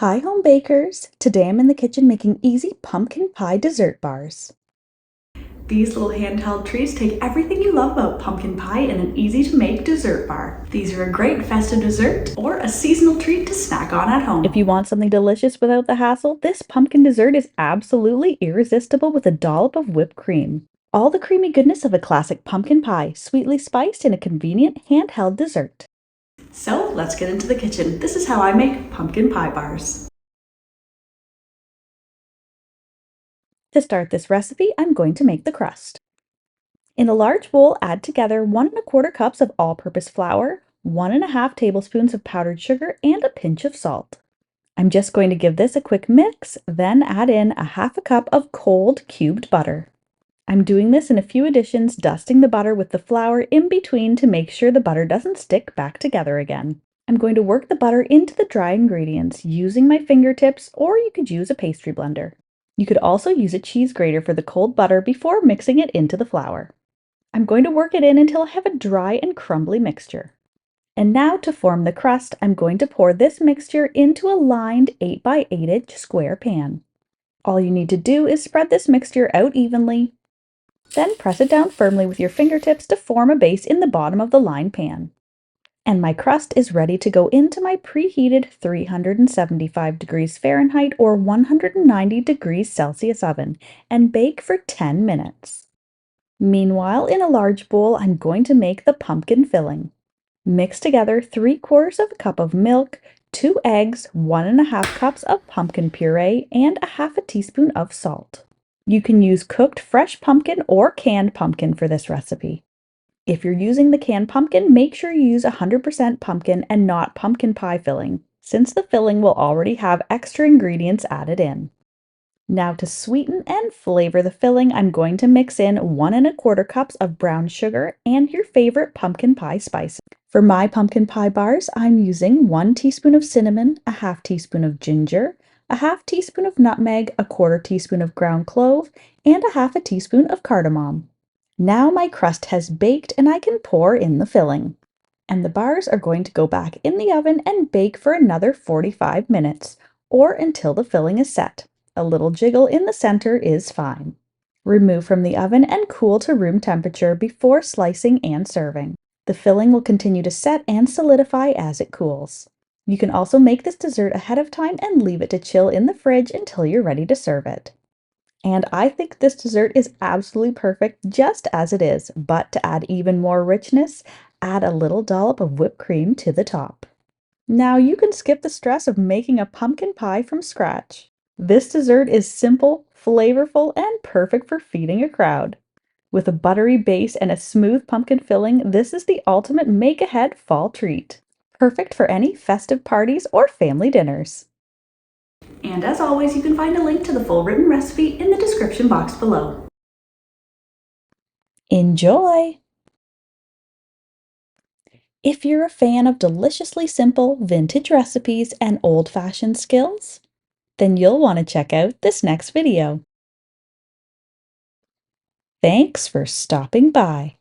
Hi, home bakers! Today I'm in the kitchen making easy pumpkin pie dessert bars. These little handheld treats take everything you love about pumpkin pie in an easy-to-make dessert bar. These are a great festive dessert or a seasonal treat to snack on at home. If you want something delicious without the hassle, this pumpkin dessert is absolutely irresistible with a dollop of whipped cream. All the creamy goodness of a classic pumpkin pie, sweetly spiced in a convenient handheld dessert. So let's get into the kitchen. This is how I make pumpkin pie bars. To start this recipe, I'm going to make the crust. In a large bowl, add together 1¼ cups of all-purpose flour, 1½ tablespoons of powdered sugar, and a pinch of salt. I'm just going to give this a quick mix, then add in a ½ cup of cold cubed butter. I'm doing this in a few additions, dusting the butter with the flour in between to make sure the butter doesn't stick back together again. I'm going to work the butter into the dry ingredients using my fingertips, or you could use a pastry blender. You could also use a cheese grater for the cold butter before mixing it into the flour. I'm going to work it in until I have a dry and crumbly mixture. And now to form the crust, I'm going to pour this mixture into a lined 8 by 8 inch square pan. All you need to do is spread this mixture out evenly, then press it down firmly with your fingertips to form a base in the bottom of the lined pan. And my crust is ready to go into my preheated 375 degrees Fahrenheit or 190 degrees Celsius oven and bake for 10 minutes. Meanwhile, in a large bowl, I'm going to make the pumpkin filling. Mix together 3/4 cup of milk, 2 eggs, 1½ cups of pumpkin puree, and a ½ teaspoon of salt. You can use cooked fresh pumpkin or canned pumpkin for this recipe. If you're using the canned pumpkin, make sure you use 100% pumpkin and not pumpkin pie filling, since the filling will already have extra ingredients added in. Now to sweeten and flavor the filling, I'm going to mix in 1¼ cups of brown sugar and your favorite pumpkin pie spices. For my pumpkin pie bars, I'm using 1 teaspoon of cinnamon, a ½ teaspoon of ginger, a ½ teaspoon of nutmeg, a 1/4 teaspoon of ground clove, and a ½ teaspoon of cardamom. Now my crust has baked and I can pour in the filling. And the bars are going to go back in the oven and bake for another 45 minutes, or until the filling is set. A little jiggle in the center is fine. Remove from the oven and cool to room temperature before slicing and serving. The filling will continue to set and solidify as it cools. You can also make this dessert ahead of time and leave it to chill in the fridge until you're ready to serve it. And I think this dessert is absolutely perfect just as it is, but to add even more richness, add a little dollop of whipped cream to the top. Now you can skip the stress of making a pumpkin pie from scratch. This dessert is simple, flavorful, and perfect for feeding a crowd. With a buttery base and a smooth pumpkin filling, this is the ultimate make-ahead fall treat. Perfect for any festive parties or family dinners. And as always, you can find a link to the full written recipe in the description box below. Enjoy! If you're a fan of deliciously simple vintage recipes and old-fashioned skills, then you'll want to check out this next video. Thanks for stopping by.